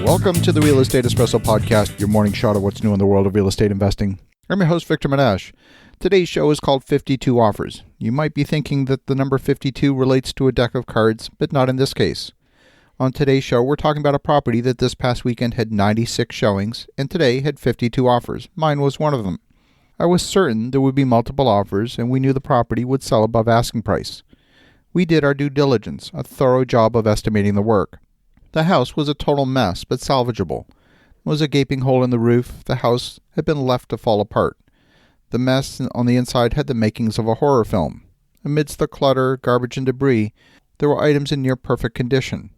Welcome to the Real Estate Espresso Podcast, your morning shot of what's new in the world of real estate investing. I'm your host, Victor Manash. Today's show is called 52 Offers. You might be thinking that the number 52 relates to a deck of cards, but not in this case. On today's show, we're talking about a property that this past weekend had 96 showings, and today had 52 offers. Mine was one of them. I was certain there would be multiple offers, and we knew the property would sell above asking price. We did our due diligence, a thorough job of estimating the work. The house was a total mess, but salvageable. There was a gaping hole in the roof. The house had been left to fall apart. The mess on the inside had the makings of a horror film. Amidst the clutter, garbage, and debris, there were items in near perfect condition.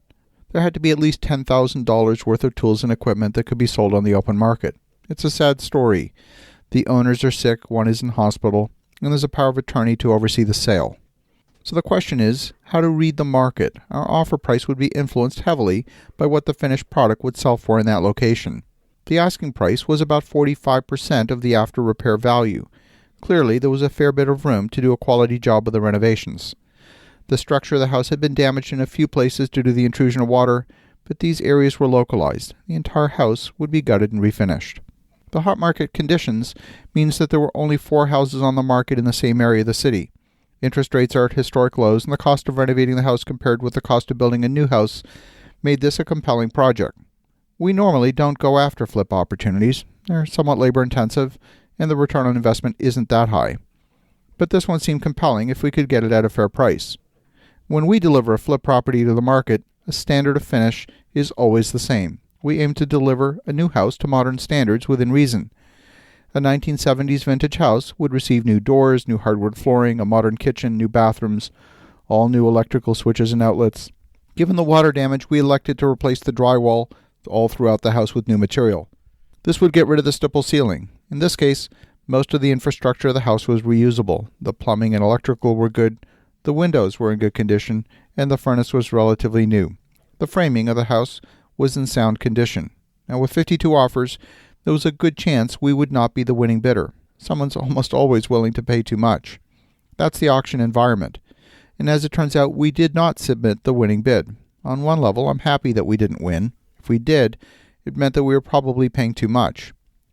There had to be at least $10,000 worth of tools and equipment that could be sold on the open market. It's a sad story. The owners are sick, one is in hospital, and there's a power of attorney to oversee the sale. So the question is, how to read the market. Our offer price would be influenced heavily by what the finished product would sell for in that location. The asking price was about 45% of the after repair value. Clearly, there was a fair bit of room to do a quality job of the renovations. The structure of the house had been damaged in a few places due to the intrusion of water, but these areas were localized. The entire house would be gutted and refinished. The hot market conditions means that there were only 4 houses on the market in the same area of the city. Interest rates are at historic lows, and the cost of renovating the house compared with the cost of building a new house made this a compelling project. We normally don't go after flip opportunities. They're somewhat labor-intensive, and the return on investment isn't that high. But this one seemed compelling if we could get it at a fair price. When we deliver a flip property to the market, a standard of finish is always the same. We aim to deliver a new house to modern standards within reason. A 1970s vintage house would receive new doors, new hardwood flooring, a modern kitchen, new bathrooms, all new electrical switches and outlets. Given the water damage, we elected to replace the drywall all throughout the house with new material. This would get rid of the stipple ceiling. In this case, most of the infrastructure of the house was reusable. The plumbing and electrical were good, the windows were in good condition, and the furnace was relatively new. The framing of the house was in sound condition. Now, with 52 offers, there was a good chance we would not be the winning bidder. Someone's almost always willing to pay too much. That's the auction environment. And as it turns out, we did not submit the winning bid. On one level, I'm happy that we didn't win. If we did, it meant that we were probably paying too much.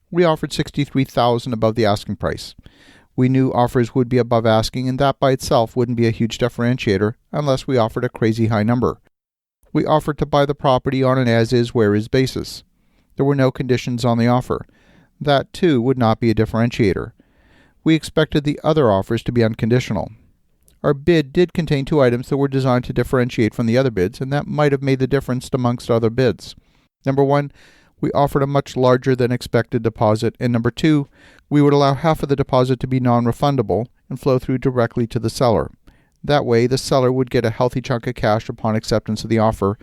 We offered $63,000 above the asking price. We knew offers would be above asking, and that by itself wouldn't be a huge differentiator unless we offered a crazy high number. We offered to buy the property on an as-is, where-is basis. There were no conditions on the offer. That, too, would not be a differentiator. We expected the other offers to be unconditional. Our bid did contain 2 items that were designed to differentiate from the other bids, and that might have made the difference amongst other bids. Number 1, we offered a much larger than expected deposit, and number 2, we would allow half of the deposit to be non-refundable and flow through directly to the seller. That way, the seller would get a healthy chunk of cash upon acceptance of the offer,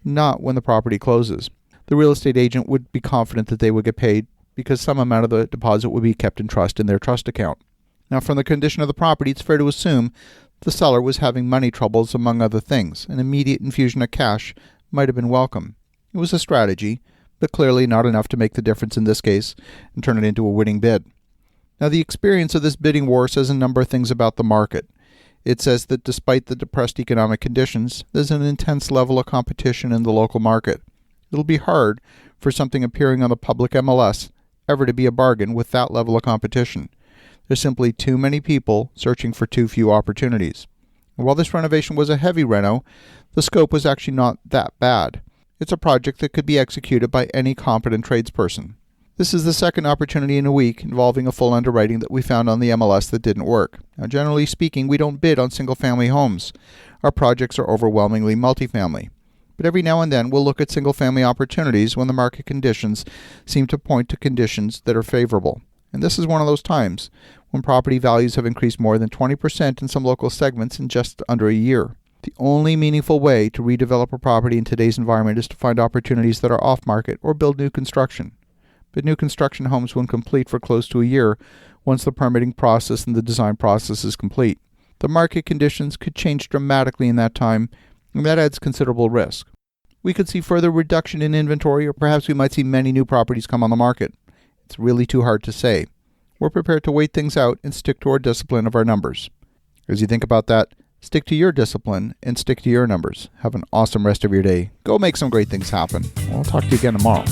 not when the property closes. The real estate agent would be confident that they would get paid because some amount of the deposit would be kept in trust in their trust account. Now, from the condition of the property, it's fair to assume the seller was having money troubles, among other things. An immediate infusion of cash might have been welcome. It was a strategy, but clearly not enough to make the difference in this case and turn it into a winning bid. Now, the experience of this bidding war says a number of things about the market. It says that despite the depressed economic conditions, there's an intense level of competition in the local market. It'll be hard for something appearing on the public MLS ever to be a bargain with that level of competition. There's simply too many people searching for too few opportunities. And while this renovation was a heavy reno, the scope was actually not that bad. It's a project that could be executed by any competent tradesperson. This is the second opportunity in a week involving a full underwriting that we found on the MLS that didn't work. Now, generally speaking, we don't bid on single-family homes. Our projects are overwhelmingly multifamily. But every now and then we'll look at single-family opportunities when the market conditions seem to point to conditions that are favorable. And this is one of those times when property values have increased more than 20% in some local segments in just under a year. The only meaningful way to redevelop a property in today's environment is to find opportunities that are off-market or build new construction. But new construction homes won't complete for close to a year once the permitting process and the design process is complete. The market conditions could change dramatically in that time, and that adds considerable risk. We could see further reduction in inventory, or perhaps we might see many new properties come on the market. It's really too hard to say. We're prepared to wait things out and stick to our discipline of our numbers. As you think about that, Stick to your discipline and stick to your numbers. Have an awesome rest of your day. Go make some great things happen. I'll talk to you again tomorrow.